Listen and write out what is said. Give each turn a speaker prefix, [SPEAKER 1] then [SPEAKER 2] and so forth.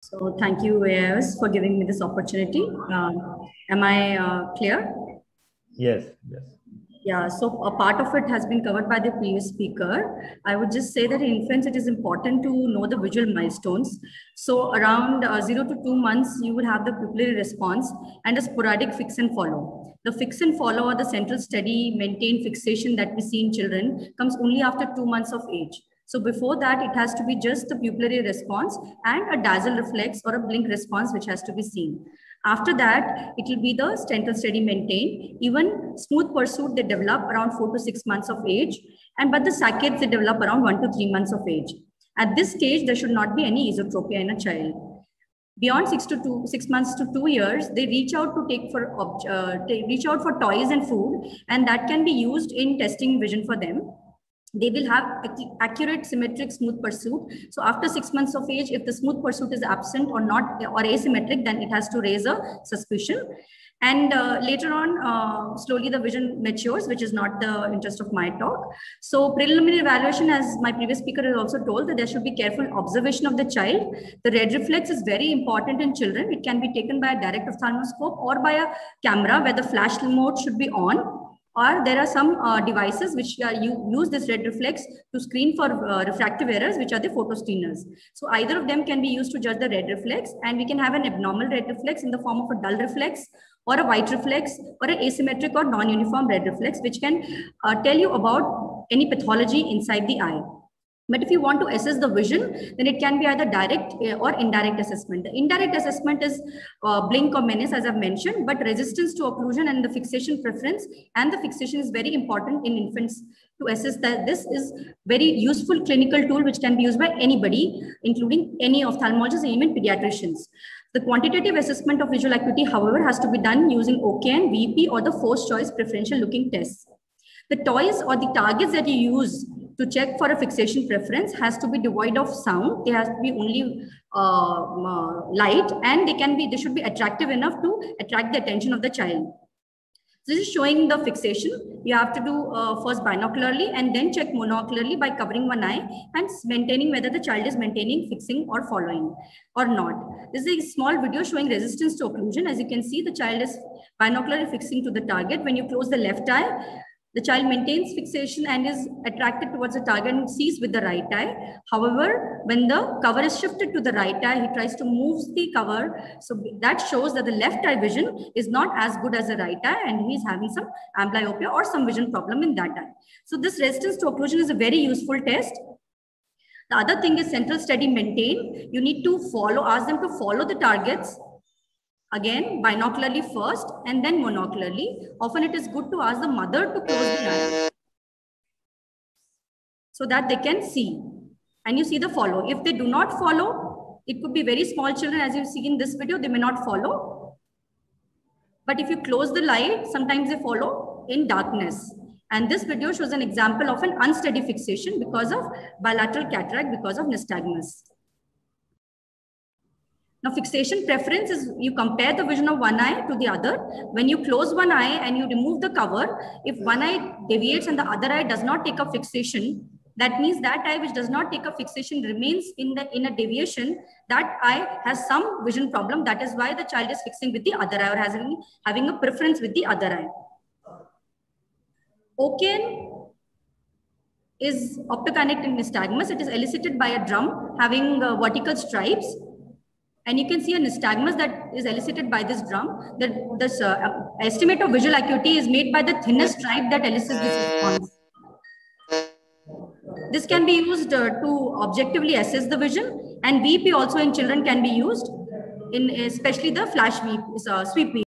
[SPEAKER 1] So thank you, AIS, for giving me this opportunity. Am I clear?
[SPEAKER 2] Yes, yes.
[SPEAKER 1] Yeah, so a part of it has been covered by the previous speaker. I would just say that in infants, it is important to know the visual milestones. So around 0 to 2 months, you will have the pupillary response and a sporadic fix and follow. The fix and follow or the central steady maintained fixation that we see in children comes only after 2 months of age. So before that, it has to be just the pupillary response and a dazzle reflex or a blink response, which has to be seen. After that, it will be the central steady maintained. Even smooth pursuit, they develop around 4 to 6 months of age. But the saccades, they develop around 1 to 3 months of age. At this stage, there should not be any esotropia in a child. Beyond 6 months to 2 years, they reach out to reach out for toys and food, and that can be used in testing vision for them. They will have accurate, symmetric, smooth pursuit. So after 6 months of age, if the smooth pursuit is absent or not or asymmetric, then it has to raise a suspicion. And later on, slowly the vision matures, which is not the interest of my talk. So preliminary evaluation, as my previous speaker has also told, that there should be careful observation of the child. The red reflex is very important in children. It can be taken by a direct ophthalmoscope or by a camera where the flash mode should be on. Or there are some devices which use this red reflex to screen for refractive errors, which are the photoscreeners. So either of them can be used to judge the red reflex, and we can have an abnormal red reflex in the form of a dull reflex or a white reflex or an asymmetric or non-uniform red reflex, which can tell you about any pathology inside the eye. But if you want to assess the vision, then it can be either direct or indirect assessment. The indirect assessment is blink or menace, as I've mentioned, but resistance to occlusion and the fixation preference and the fixation is very important in infants to assess that. This is very useful clinical tool which can be used by anybody, including any ophthalmologists and even pediatricians. The quantitative assessment of visual acuity, however, has to be done using OKN, VP, or the forced choice preferential looking tests. The toys or the targets that you use to check for a fixation preference has to be devoid of sound. They have to be only light, and they should be attractive enough to attract the attention of the child. This is showing the fixation. You have to do first binocularly and then check monocularly by covering one eye and maintaining whether the child is maintaining, fixing or following or not. This is a small video showing resistance to occlusion. As you can see, the child is binocularly fixing to the target. When you close the left eye, the child maintains fixation and is attracted towards the target and sees with the right eye. However, when the cover is shifted to the right eye, he tries to move the cover. So that shows that the left eye vision is not as good as the right eye, and he is having some amblyopia or some vision problem in that eye. So this resistance to occlusion is a very useful test. The other thing is central steady maintain. You need to ask them to follow the targets. Again, binocularly first and then monocularly. Often it is good to ask the mother to close the eye so that they can see. And you see the follow. If they do not follow, it could be very small children, as you see in this video, they may not follow. But if you close the light, sometimes they follow in darkness. And this video shows an example of an unsteady fixation because of bilateral cataract, because of nystagmus. Now, fixation preference is you compare the vision of one eye to the other. When you close one eye and you remove the cover, if one eye deviates and the other eye does not take a fixation, that means that eye which does not take a fixation remains in a deviation. That eye has some vision problem. That is why the child is fixing with the other eye or having a preference with the other eye. OKN is optokinetic nystagmus. It is elicited by a drum having vertical stripes. And you can see a nystagmus that is elicited by this drum. This estimate of visual acuity is made by the thinnest stripe that elicits this response. This can be used to objectively assess the vision, and VP also in children can be used, in especially the flash sweep.